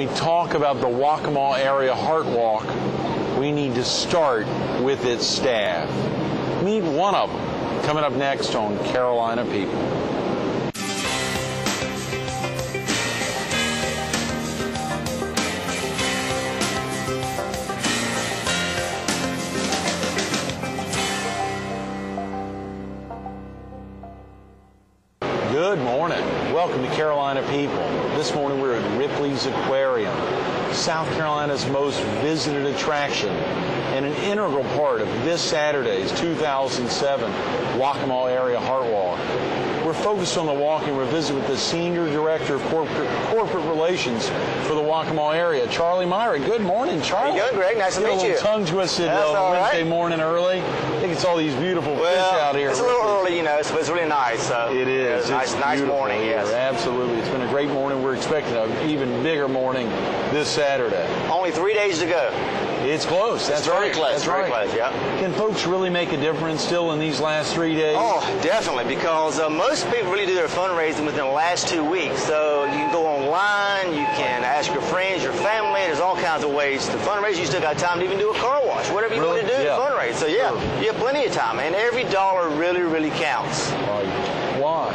we talk about the Waccamaw Area Heart Walk, we need to start with its staff. Meet one of them coming up next on Carolina People. Good morning. Welcome to Carolina People. This morning we're at Ripley's Aquarium, South Carolina's most visited attraction and an integral part of this Saturday's 2007 Waccamaw Area Heart Walk. We're focused on the walk and we're visiting with the Senior Director of Corporate Relations for the Waccamaw area, Charlie Myrick. Good morning, Charlie. How you doing, Greg? Nice to meet you. A little tongue-twisted Wednesday morning early. I think it's all these beautiful fish out here. It's a little early, you know, but it's really nice. It is. It's nice morning, yes. Absolutely. It's been a great morning. We're expecting an even bigger morning this Saturday. Only 3 days to go. It's close. That's very right. close. That's very right. close. Yeah. Can folks really make a difference still in these last 3 days? Oh, definitely, because most people really do their fundraising within the last 2 weeks. So you can go online, you can ask your friends, your family. There's all kinds of ways to fundraise. You still got time to even do a car wash, whatever you want to do to fundraise. So yeah, you have plenty of time, and every dollar really, really counts. Why?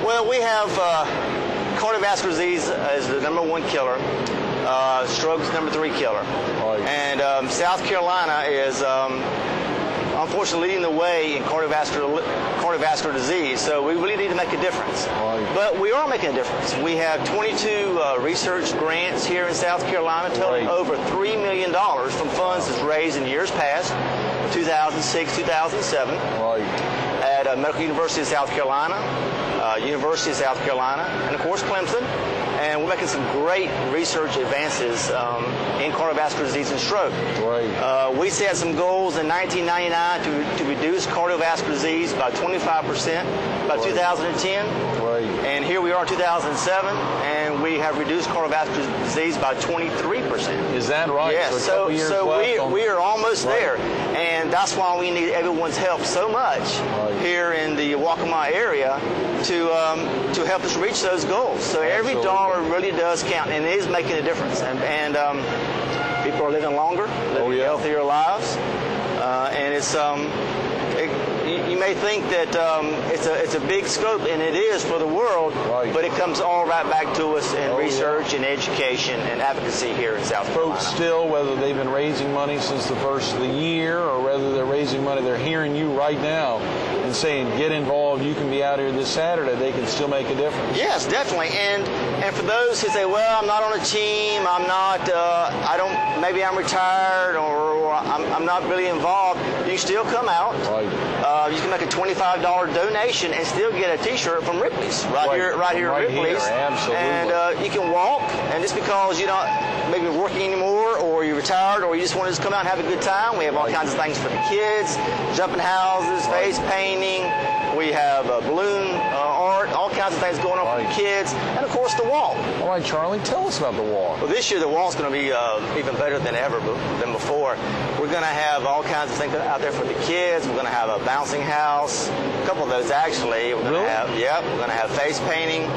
Well, we have cardiovascular disease is the #1 killer. Stroke's #3 killer. And South Carolina is unfortunately leading the way in cardiovascular disease, so we really need to make a difference. But we are making a difference. We have 22 research grants here in South Carolina, totaling over $3 million from funds that's raised in years past, 2006, 2007, at Medical University of South Carolina, University of South Carolina, and of course Clemson. And we're making some great research advances in cardiovascular disease and stroke. We set some goals in 1999 to reduce cardiovascular disease by 25% by 2010. And here we are in 2007, and we have reduced cardiovascular disease by 23%. Is that right? Yes. So we are almost there. And that's why we need everyone's help so much here in the Waccamaw area to help us reach those goals. So every dollar really does count, and it is making a difference. And people are living longer, living healthier lives, and it's you may think that it's a big scope, and it is for the world, but it comes all right back to us in research and education and advocacy here in South Carolina. Folks still, whether they've been raising money since the first of the year or whether they're raising money, they're hearing you right now and saying, get involved, you can be out here this Saturday, they can still make a difference. Yes, definitely. And for those who say, well, I'm not on a team, I'm not, maybe I'm retired or I'm not really involved, you still come out. You can make a $25 donation and still get a T-shirt from Ripley's right here at Ripley's. Absolutely. And you can walk, and just because you're not maybe working anymore, or you're retired, or you just want to just come out and have a good time, we have all kinds of things for the kids: jumping houses, face painting. We have balloon art, all kinds of things going on for the kids, and of course the walk. All right, Charlie, tell us about the walk. Well, this year the walk's going to be even better than before. We're going to have all kinds of things out there for the kids. We're going to have a bouncing house, a couple of those actually. We're going to have, we're going to have face painting.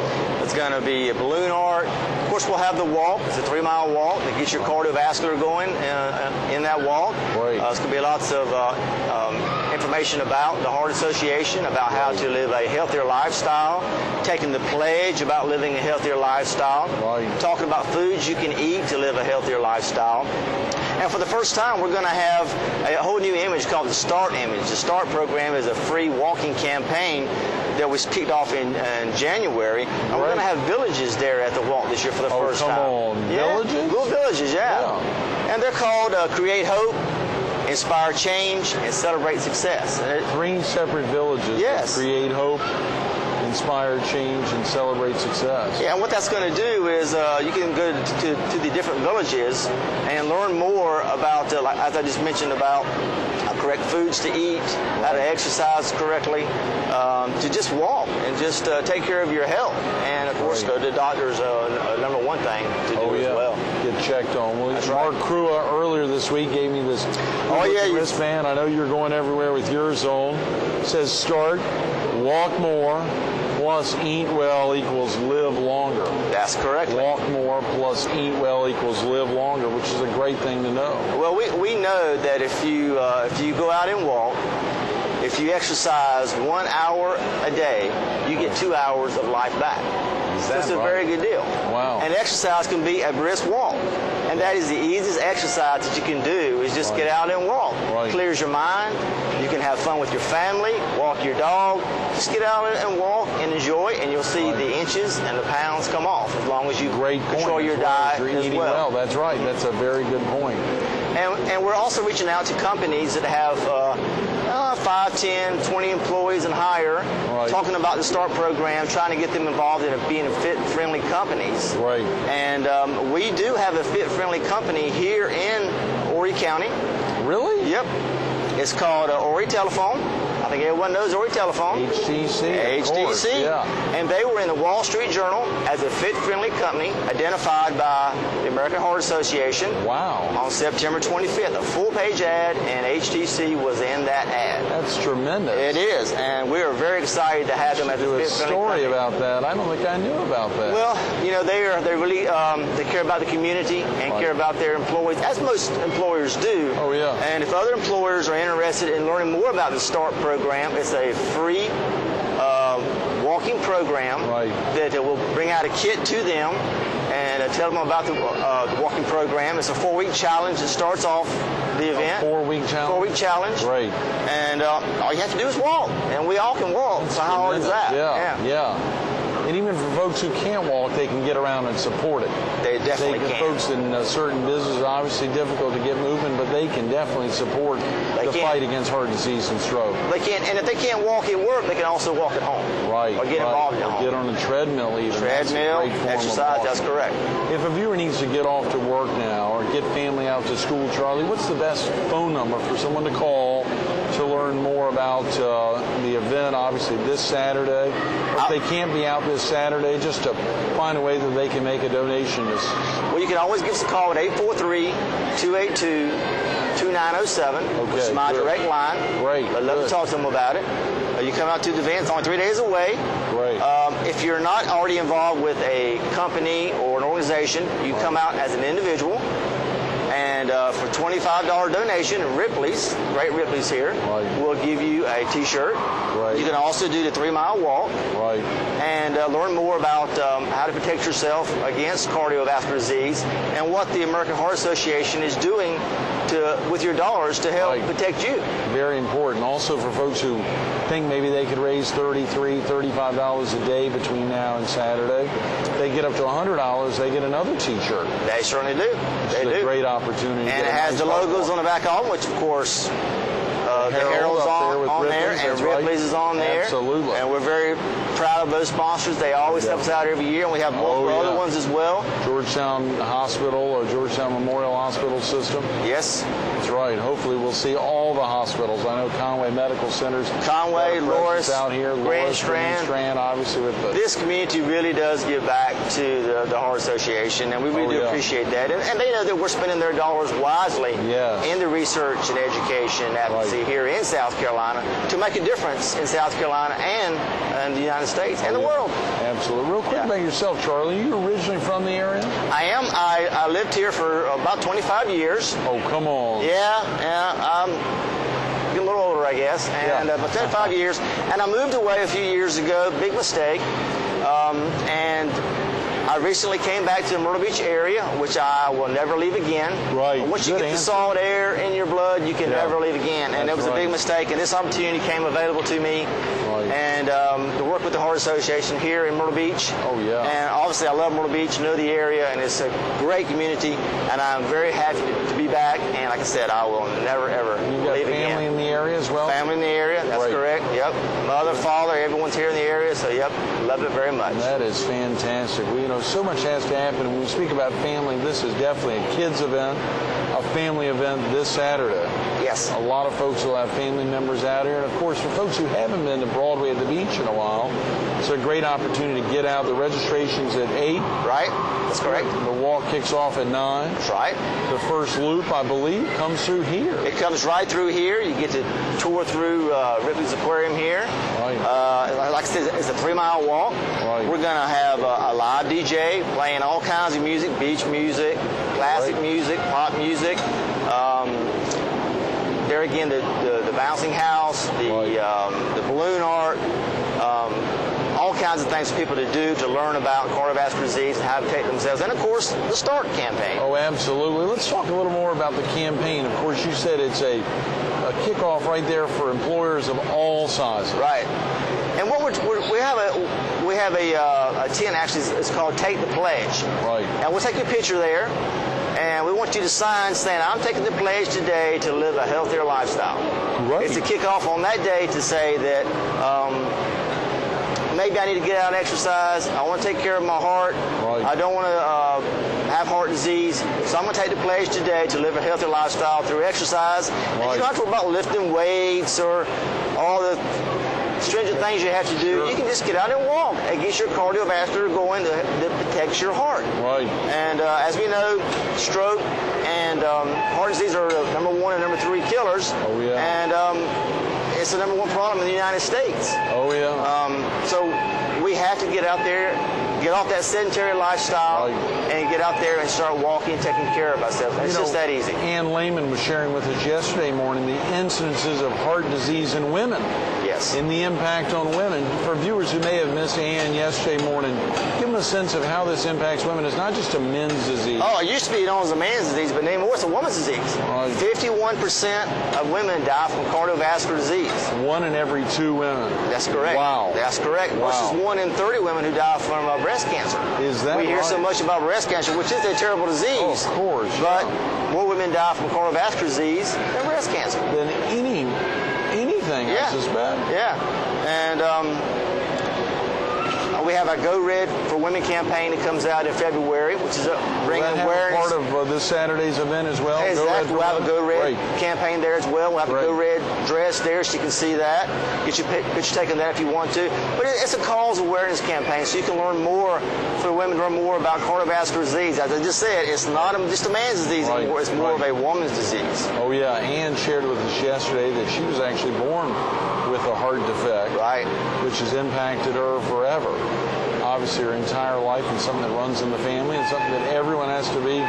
It's going to be a balloon art. Of course, we'll have the walk. It's a 3-mile walk that gets your cardiovascular going in that walk. It's going to be lots of information about the Heart Association, about how to live a healthier lifestyle, taking the pledge about living a healthier lifestyle, talking about foods you can eat to live a healthier lifestyle. And for the first time, we're going to have a whole new image called the START image. The START program is a free walking campaign that was kicked off in January. And we're going to have villages there at the walk this year for the first time. Villages? Little villages, And they're called Create Hope, Inspire Change, and Celebrate Success. 3 separate villages that create hope, inspire change, and celebrate success. Yeah, and what that's going to do is you can go to the different villages and learn more about, as I just mentioned, about correct foods to eat, how to exercise correctly, to just walk and just take care of your health. And, of course, go to the doctor's #1 thing to do as well. Get checked on. Well, That's Mark Crua earlier this week gave me this wristband. I know you're going everywhere with yours on. It says start, walk more, plus eat well equals live longer. That's correct. Walk more plus eat well equals live longer, which is a great thing to know. Well, we know that if you go out and walk, if you exercise 1 hour a day, you get 2 hours of life back. So it's a very good deal. Wow. And exercise can be a brisk walk. And that is the easiest exercise that you can do is just get out and walk. Right. Clears your mind. You can have fun with your family, walk your dog. Just get out and walk and enjoy, and you'll see the inches and the pounds come off as long as you control your diet as well. That's right. That's a very good point. And we're also reaching out to companies that have 5, 10, 20 employees and higher, talking about the START program, trying to get them involved in being fit-friendly companies. Right. And we do have a fit-friendly company here in Horry County. Really? Yep. It's called Horry Telephone. I think everyone knows Horry Telephone. HTC. HTC. Yeah. And they were in the Wall Street Journal as a fit-friendly company identified by the American Heart Association. Wow. On September 25th. A full-page ad, and HTC was in that ad. That's tremendous. It is. And we are very excited to have them as a fit-friendly company. Story about that. I don't think I knew about that. Well, you know, they really they care about the community and care about their employees, as most employers do. Oh, yeah. And if other employers are interested in learning more about the START program, it's a free walking program that will bring out a kit to them and tell them about the walking program. It's a 4-week challenge that starts off the event. 4-week challenge? 4-week challenge. Great. And all you have to do is walk, and we all can walk. So how hard is that? Yeah. And even for folks who can't walk, they can get around and support it. They definitely can. Folks in certain businesses, obviously difficult to get moving, but they can definitely support the fight against heart disease and stroke. They can, and if they can't walk at work, they can also walk at home. Right. Or get involved at home. Get on a treadmill even. Treadmill, exercise, that's correct. If a viewer needs to get off to work now or get family out to school, Charlie, what's the best phone number for someone to call to learn more about the event, obviously this Saturday? Or if they can't be out this Saturday, just to find a way that they can make a donation. Well, you can always give us a call at 843-282-2907, which is my direct line. Great. I'd love to talk to them about it. You come out to the event. It's only 3 days away. Great. If you're not already involved with a company or an organization, you come out as an individual. And for $25 donation, Ripley's, great Ripley's here, will give you a T-shirt. You can also do the 3-mile walk. And learn more about how to protect yourself against cardiovascular disease and what the American Heart Association is doing with your dollars to help protect you. Very important. Also for folks who think maybe they could raise $33, $35 a day between now and Saturday, if they get up to $100, they get another T-shirt. They certainly do. They do. A great opportunity. And it has the logos on the back of them, which of course the Herald's on there, and Ripley's is on there. Absolutely. And we're very proud of those sponsors. They always help us out every year, and we have multiple other ones as well. Georgetown Hospital or Georgetown Memorial Hospital System. Yes. That's right. Hopefully we'll see all the hospitals. I know Conway Medical Centers. Conway, Loris, out here. Grand Strand, obviously. This community really does give back to the Heart Association, and we really do appreciate that. And they know that we're spending their dollars wisely in the research and education and advocacy here in South Carolina to make a difference in South Carolina and the United States and the world. Absolutely. Real quick about yourself, Charlie. Are you originally from the area? I am. I lived here for about 25 years. Oh, come on. Yeah. I'm getting a little older, I guess. And about 25 years. And I moved away a few years ago. Big mistake. And I recently came back to the Myrtle Beach area, which I will never leave again. Once you get the salt air in your blood, you can never leave again. And it was a big mistake. And this opportunity came available to me. And to work with the Heart Association here in Myrtle Beach. And obviously I love Myrtle Beach, know the area, and it's a great community. And I'm very happy to be back. And like I said, I will never, ever leave again. Family in the area as well? Family in the area, that's correct. Yep. Mother, father, everyone's here in the area. So, love it very much. That is fantastic. Well, you know, so much has to happen. When we speak about family, this is definitely a kids event, a family event this Saturday. Yes. A lot of folks will have family members out here. And, of course, for folks who haven't been to Broadway at the beach in a while, It's a great opportunity to get out. The registration's at 8. Right, that's correct. The walk kicks off at 9. That's right. The first loop, I believe, comes through here. It comes right through here. You get to tour through Ripley's Aquarium here. Right. Like I said, it's a 3-mile walk. Right. We're going to have a live DJ playing all kinds of music, beach music, classic music, pop music. There again, the bouncing house, the balloon art, all kinds of things for people to do to learn about cardiovascular disease and how to protect themselves, and of course the START campaign. Oh, absolutely. Let's talk a little more about the campaign. Of course, you said it's a kickoff right there for employers of all sizes. Right. And what we have a tent actually. It's called Take the Pledge. Right. And we'll take your picture there. And we want you to sign saying, I'm taking the pledge today to live a healthier lifestyle. Right. It's a kickoff on that day to say that maybe I need to get out and exercise. I want to take care of my heart. Right. I don't want to have heart disease. So I'm going to take the pledge today to live a healthier lifestyle through exercise. Right. And you don't have to worry about lifting weights or all the stringent things you have to do. Sure. You can just get out and walk. It gets your cardiovascular going that protects your heart. Right. And as we know, stroke and heart disease are the number 1 and number 3 killers. Oh, yeah. And it's the number 1 problem in the United States. Oh, yeah. So we have to get out there, get off that sedentary lifestyle, and get out there and start walking and taking care of ourselves. It's just that easy. Ann Lehman was sharing with us yesterday morning the incidences of heart disease in women. Yes. And the impact on women. For viewers who may have missed Ann yesterday morning, give them a sense of how this impacts women. It's not just a men's disease. Oh, it used to be known as a man's disease, but anymore it's a woman's disease. Right. 51% of women die from cardiovascular disease. 1 in every 2 women. That's correct. Wow. That's correct. Wow. Versus 1 in 30 women who die from breast cancer. Is that We hear right? so much about breast cancer, which is a terrible disease. Oh, of course. But more women die from cardiovascular disease than breast cancer. Than anything, Yeah. I suspect. Yeah. And we have our Go Red for Women campaign that comes out in February, which is bringing awareness. Part of this Saturday's event as well. Exactly. We'll have a Go Red campaign there as well. We'll have a Go Red dress there, so you can see that. Get your picture taken there if you want to. But it's a cause awareness campaign, so you can learn more, for women to learn more about cardiovascular disease. As I just said, it's not just a man's disease anymore. It's more of a woman's disease. Oh, yeah. Ann shared with us yesterday that she was actually born with a heart defect, which has impacted her forever. Obviously, her entire life, and something that runs in the family, and something that everyone has to be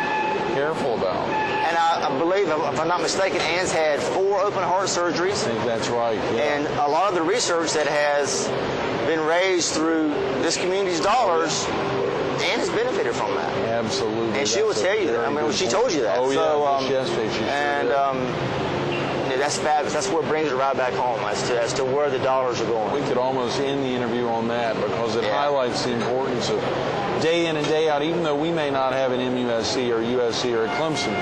careful about. And I believe, if I'm not mistaken, Ann's had 4 open heart surgeries. I think that's right. Yeah. And a lot of the research that has been raised through this community's dollars, Ann has benefited from that. Absolutely. And she will tell you that. I mean, she told you that. Oh, so, yeah. Yesterday she and that's fabulous. That's where it brings it right back home as to where the dollars are going. We could almost end the interview on that because it highlights the importance of day in and day out, even though we may not have an MUSC or USC or a Clemson,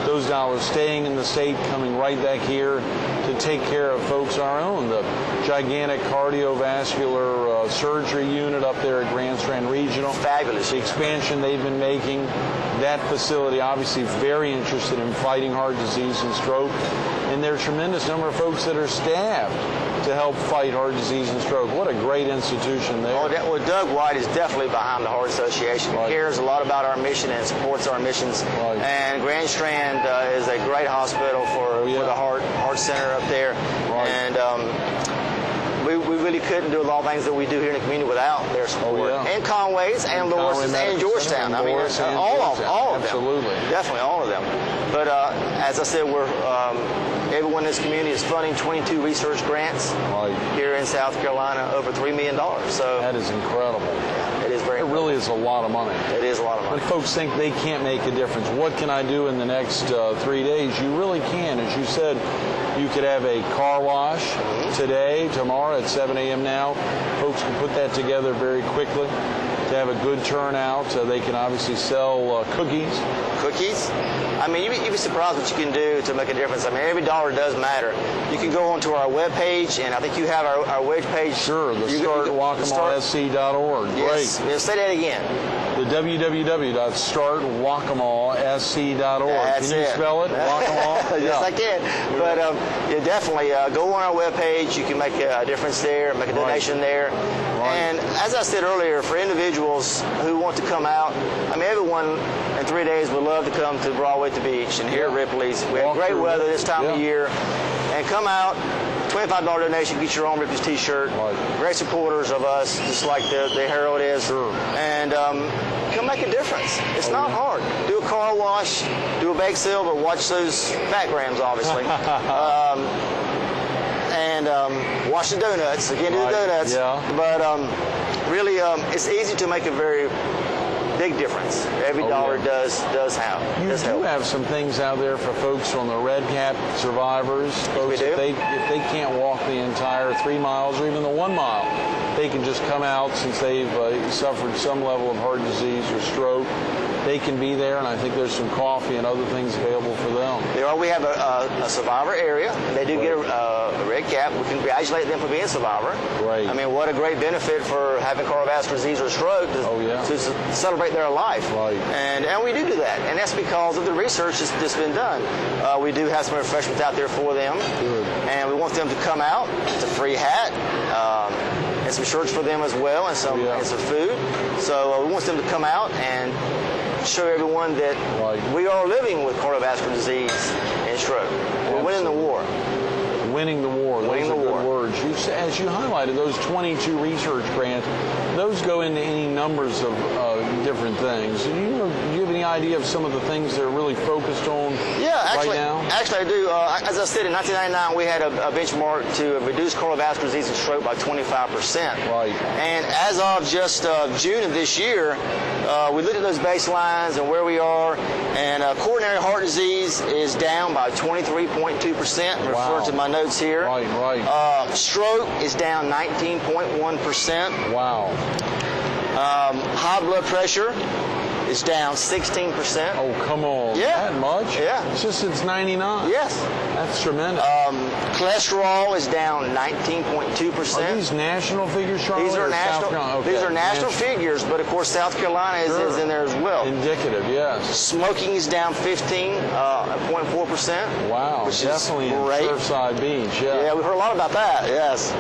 those dollars staying in the state, coming right back here to take care of folks our own. The gigantic cardiovascular surgery unit up there at Grand Strand Regional. Fabulous. The expansion they've been making. That facility obviously very interested in fighting heart disease and stroke. And there are a tremendous number of folks that are staffed to help fight heart disease and stroke. What a great institution there. Well, Doug White is definitely behind the Heart Association. He cares a lot about our mission and supports our missions. And Grand Strand is a great hospital for the heart center up there. And we really couldn't do a lot of things that we do here in the community without their support. And Conway's and Loris and Georgetown. I mean, all of them. Absolutely. Definitely all of them. But as I said, everyone in this community is funding 22 research grants here in South Carolina, over $3 million. So that is incredible. It is very. It really is a lot of money. It is a lot of money. When folks think they can't make a difference, what can I do in the next 3 days? You really can. As you said, you could have a car wash today, tomorrow at 7 a.m. now. Folks can put that together very quickly to have a good turnout. They can obviously sell cookies. Cookies? I mean, you'd be surprised what you can do to make a difference. I mean, every dollar does matter. You can go onto our webpage, and I think you have our webpage. Sure, the startwacomallsc.org. Yes. Great. Say that again. The www.startwacomallsc.org. That's Can you spell it? Wacomall? Yes, I can. But definitely go on our webpage. You can make a difference there, make a donation there. And as I said earlier, for individuals who want to come out, I mean, everyone in 3 days would love to come to Broadway at the beach and here at Ripley's. We have great weather this time of year. And come out, $25 donation, get your own Ripley's t-shirt. Great supporters of us, just like the Herald is. And come make a difference. It's not hard. Do a car wash, do a bake sale, but watch those backgrams, obviously. And wash the donuts. Again, do the donuts. But really, it's easy to make a very big difference. Every dollar does help. You do have some things out there for folks on the Red Cap survivors. Folks, if they can't walk the entire 3 miles or even the 1 mile, they can just come out since they've suffered some level of heart disease or stroke. They can be there, and I think there's some coffee and other things available for them. We have a survivor area. They do get a red cap. We congratulate them for being a survivor. I mean, what a great benefit for having cardiovascular disease or stroke to celebrate their life. And we do that, and that's because of the research that's been done. We do have some refreshments out there for them, and we want them to come out. It's a free hat. And some shirts for them as well, and some food. So we want them to come out and show everyone that we are living with cardiovascular disease and stroke. We're winning the war. Winning the war. Those are good words. As you highlighted, those 22 research grants, those go into any numbers of different things. Do you have any idea of some of the things they're really focused on right now? Actually, I do. As I said, in 1999, we had a benchmark to reduce cardiovascular disease and stroke by 25%. And as of just June of this year, we looked at those baselines and where we are, and coronary heart disease is down by 23.2%. Refer to my notes here. Stroke is down 19.1%. Wow. High blood pressure is down 16%. Oh, come on. Yeah. That much? Yeah. It's just since 99. Yes. That's tremendous. Cholesterol is down 19.2%. Are these national figures, Charlie? These are national. These are national figures, but of course South Carolina is in there as well. Indicative, yes. Smoking is down 15.4%. Wow. Which definitely is great. In Surfside Beach. Yeah, we've heard a lot about that. Yes.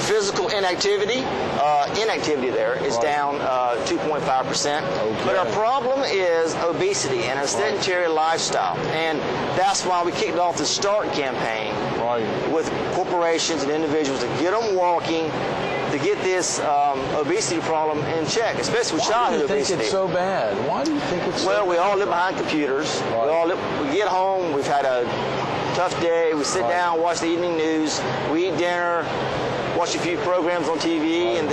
Physical inactivity there is down 2.5%. But our problem is obesity and a sedentary lifestyle. And that's why we kicked off the START campaign with corporations and individuals to get them walking, to get this obesity problem in check, especially with childhood obesity. Why do you think it's so bad? Why do you think it's so bad? Well, we all live behind computers. We get home, we've had a tough day, we sit down, watch the evening news, we eat dinner, watch a few programs on TV, and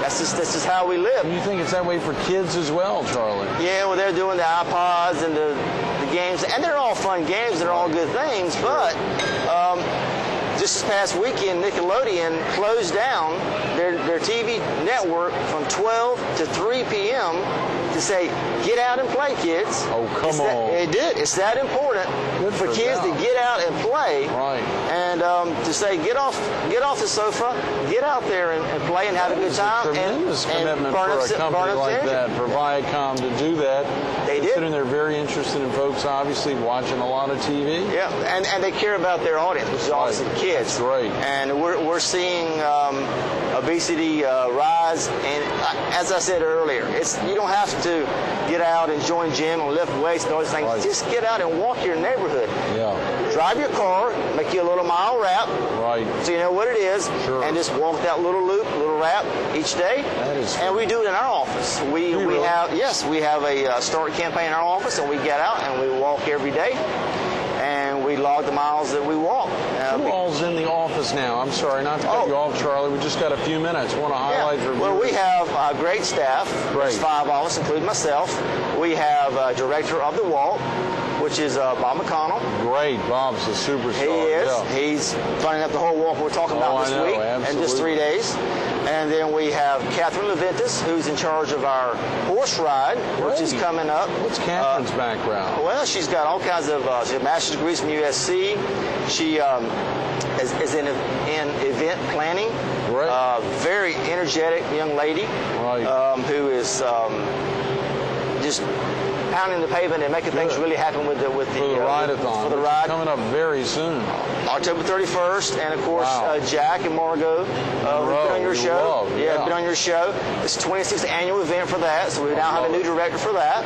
that's just how we live. You think it's that way for kids as well, Charlie? Yeah, well, they're doing the iPods and the games, and they're all fun games, they're all good things, but just this past weekend, Nickelodeon closed down their TV network from 12 to 3 p.m. to say, get out and play, kids. Oh, come on. It did. It's that important for kids to get out and play. And to say, get off the sofa, get out there and play and have a good time. Tremendous commitment for a company like that, for Viacom to do that. They did. Considering they're very interested in folks, obviously, watching a lot of TV. Yeah, and they care about their audience, which is obviously the kids. That's great. And we're seeing obesity rise. And as I said earlier, you don't have to get out and join gym and lift weights and all those things. Just get out and walk your neighborhood. Drive your car, make you a little mile wrap, so you know what it is, and just walk that little loop, little wrap each day. And we do it in our office. We have a START campaign in our office, and we get out and we walk every day. And we log the miles that we walk. Who all's in the office now? I'm sorry, not to cut you off, Charlie. We just got a few minutes. Want to highlight for Well, we have a great staff. There's 5 of us, including myself. We have a director of the walk, which is Bob McConnell. Great. Bob's a superstar. He is. He's running up the whole walk we're talking about this week in just 3 days. And then we have Catherine Leventis, who's in charge of our horse ride, which is coming up. What's Catherine's background? Well, she's got all kinds of, she has a master's degrees from USC. She is in event planning. Very energetic young lady who is just pounding the pavement and making things really happen with the ride-a-thon. For the ride. Coming up very soon. October 31st, and of course Jack and Margot have been on your show. Yeah, been on your show. It's the 26th annual event for that, so we now have a new director for that.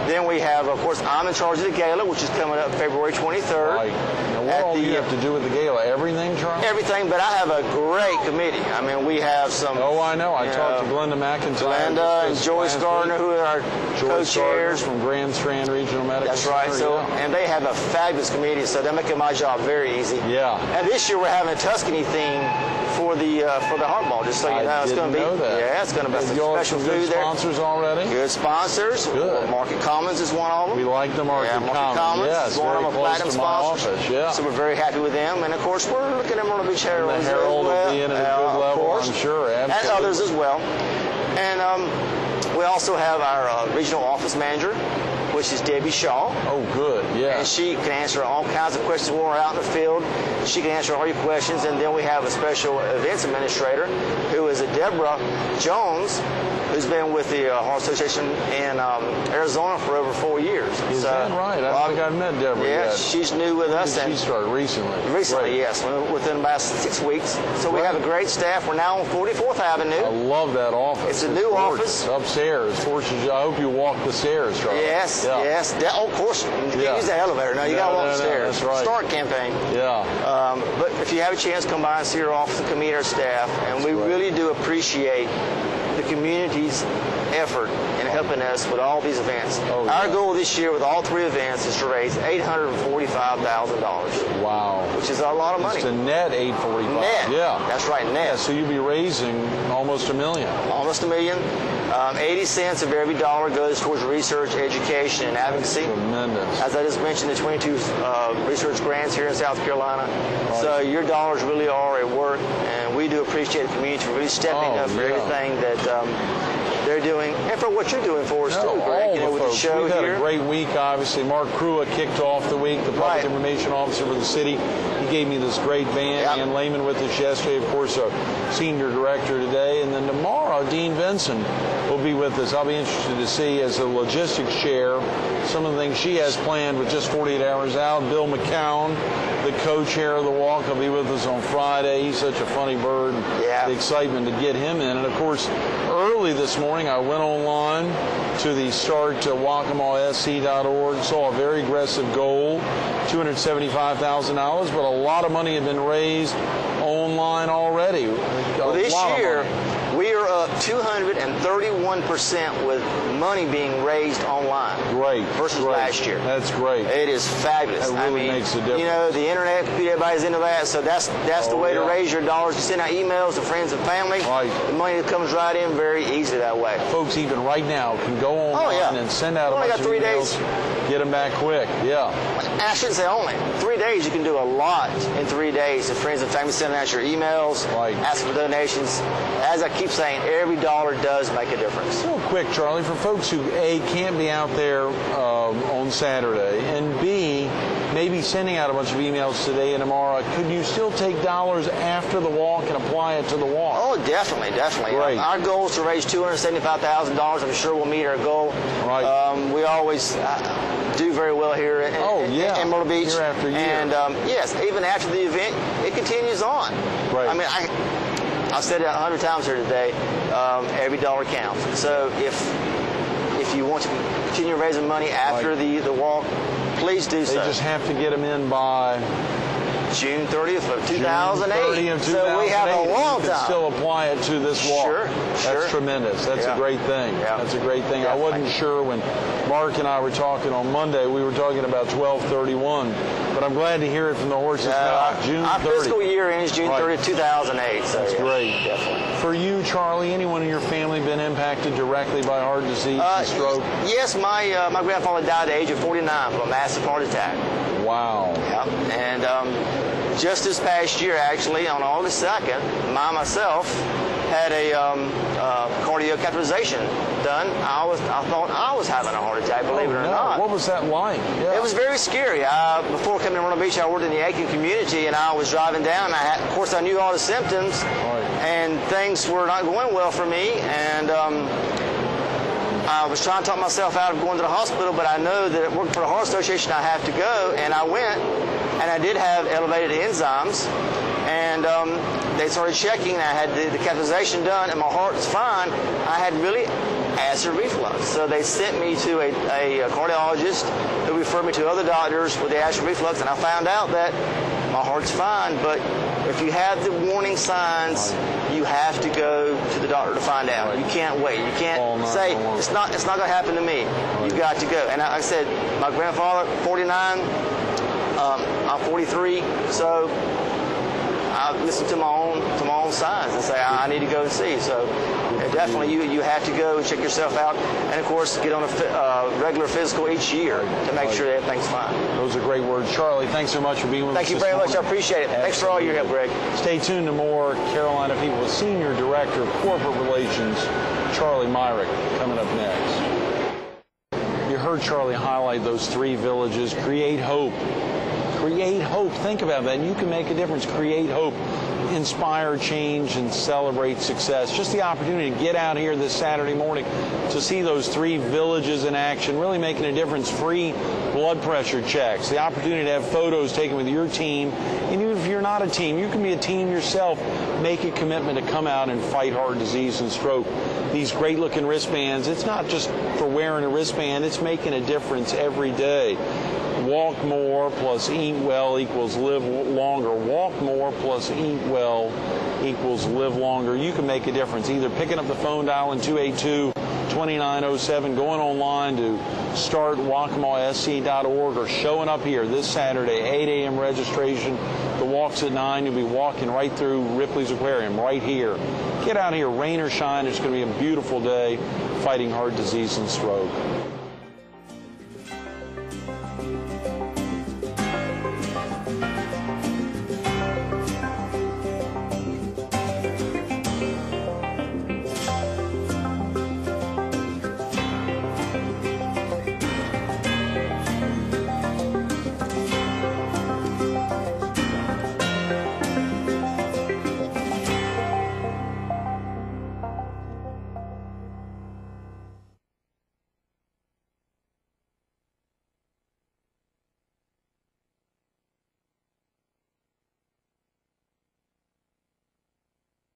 Then we have, of course, I'm in charge of the gala, which is coming up February 23rd. Right. Now, what all do you have to do with the gala? Everything, Charlie? Everything, but I have a great committee. I mean, we have some... Oh, I know. I talked to Glenda McIntyre. Glenda and Joyce Gardner, who are our co-chairs. From Grand Strand Regional Medical That's right. Center. So, and they have a fabulous committee, so they're making my job very easy. Yeah. And this year we're having a Tuscany theme for the Heart Ball, just so you know. It's going to be it's going to be some special food there. Sponsors already? Good sponsors. Good. Market Commons is one of them. We like the Market Commons. Yes, very one of them, close to my office. Yeah. So we're very happy with them, and of course we're looking at Myrtle Beach Herald. And the Herald will be in at a good level, I'm sure. Absolutely. And others as well. And we also have our regional office manager, which is Debbie Shaw. Oh, good, yeah. And she can answer all kinds of questions when we're out in the field. She can answer all your questions. And then we have a special events administrator, who is a Deborah Jones, who's been with the Heart Association in Arizona for over 4 years. Is that right? I don't think I've met Deborah yet. She's new with us. When did she start? Recently? Recently, yes. Within about 6 weeks. So we have a great staff. We're now on 44th Avenue. I love that office. It's a new office. Upstairs. I hope you walk the stairs, Charlie. Yes, yes. Of course. You can't use the elevator. No, you got to walk the stairs. That's right. Start campaign. Yeah. But if you have a chance, come by and see our office and come meet our staff. And we really do appreciate the community's effort in helping us with all these events. Our goal this year with all 3 events is to raise $845,000. Wow. Which is a lot of money. It's a net $845,000. Net. Yeah. That's right, net. Yeah, so you'll be raising almost $1 million. Almost $1 million. 80 cents of every dollar goes towards research, education, and advocacy. That's tremendous. As I just mentioned, the 22 research grants here in South Carolina. Right. So your dollars really are at work, and we do appreciate the community for really stepping up for everything that they're doing, and for what you're doing for us too, Greg. With the show We've here. had a great week, obviously. Mark Crua kicked off the week, the public information officer for the city. He gave me this great van. Ann Lehman with us yesterday, of course, a senior director today. And then tomorrow, Dean Vinson will be with us. I'll be interested to see, as a logistics chair, some of the things she has planned with just 48 hours out. Bill McCown, the co-chair of the walk, will be with us on Friday. He's such a funny bird. The excitement to get him in. And, of course, early this morning, I went online to the start.wacamalesc.org, saw a very aggressive goal, $275,000, but a lot of money had been raised online already. Well, this year, we are up 231% with money being raised online. Great. Versus last year. That's great. It is fabulous. That really makes a difference. You know, the internet, computer, everybody's into that, so that's the way to raise your dollars. You send out emails to friends and family. Right. The money comes right in very easy that way. Folks, even right now, can go online and send out a bunch of emails. Get them back quick. Yeah. I shouldn't say only. 3 days, you can do a lot in 3 days. If friends and family send out your emails, ask for donations. As I keep saying, every dollar does make a difference. Real quick, Charlie, for folks who, A, can't be out there on Saturday, and B, maybe sending out a bunch of emails today and tomorrow, could you still take dollars after the walk and apply it to the walk? Oh, definitely, definitely. Great. Our goal is to raise $275,000. I'm sure we'll meet our goal. Right. We always do very well here in Myrtle Beach. Year after year. And yes, even after the event, it continues on. Right. I mean, I've said it 100 times here today. Every dollar counts. So if you want to continue raising money after the walk, please do so. They just have to get them in by June 30th of 2008. So we have a long time. You can still apply it to this walk. Sure. That's tremendous. That's a great thing. That's a great thing. Definitely. I wasn't sure when Mark and I were talking on Monday. We were talking about 12/31, but I'm glad to hear it from the horse's mouth. June 30th. Our fiscal year ends June 30th, 2008. So that's great. Definitely. For you, Charlie, anyone in your family been impacted directly by heart disease and stroke? Yes, my grandfather died at the age of 49 from a massive heart attack. Wow. Yeah. And just this past year, actually, on August 2nd, myself had a cardiac catheterization done. I thought I was having a heart attack, believe it or not. What was that like? Yeah. It was very scary. Before coming to Myrtle Beach, I worked in the Aiken community, and I was driving down. Of course, I knew all the symptoms, and things were not going well for me. And I was trying to talk myself out of going to the hospital, but I know that working for the Heart Association, I have to go, and I went, and I did have elevated enzymes, and they started checking, and I had the catheterization done, and my heart's fine. I had really acid reflux, so they sent me to a cardiologist who referred me to other doctors with the acid reflux, and I found out that my heart's fine, but if you have the warning signs, you have to go to the doctor to find out. You can't wait. You can't say, it's not going to happen to me. You got to go. And I said, my grandfather, 49, I'm 43, so I listen to my own signs and say, I need to go and see. So definitely you have to go and check yourself out, and of course get on a regular physical each year to make sure that everything's fine. Those are great words. Charlie, thanks so much for being with us. Thank you very much. I appreciate it. Thanks for all your help, Greg. Stay tuned to more Carolina People with Senior Director of Corporate Relations, Charlie Myrick, coming up next. You heard Charlie highlight those 3 villages. Create hope. Create hope. Think about that. You can make a difference. Create hope. Inspire change and celebrate success. Just the opportunity to get out here this Saturday morning to see those 3 villages in action, really making a difference. Free blood pressure checks, the opportunity to have photos taken with your team, and even if you're not a team, you can be a team yourself. Make a commitment to come out and fight heart disease and stroke. These great looking wristbands, it's not just for wearing a wristband, it's making a difference every day. Walk more plus eat well equals live longer. Walk more plus eat well equals live longer. You can make a difference either picking up the phone, dialing 282-2907, going online to startwalkamalesc.org, or showing up here this Saturday, 8 a.m. registration. The walk's at 9. You'll be walking right through Ripley's Aquarium right here. Get out here, rain or shine. It's going to be a beautiful day fighting heart disease and stroke.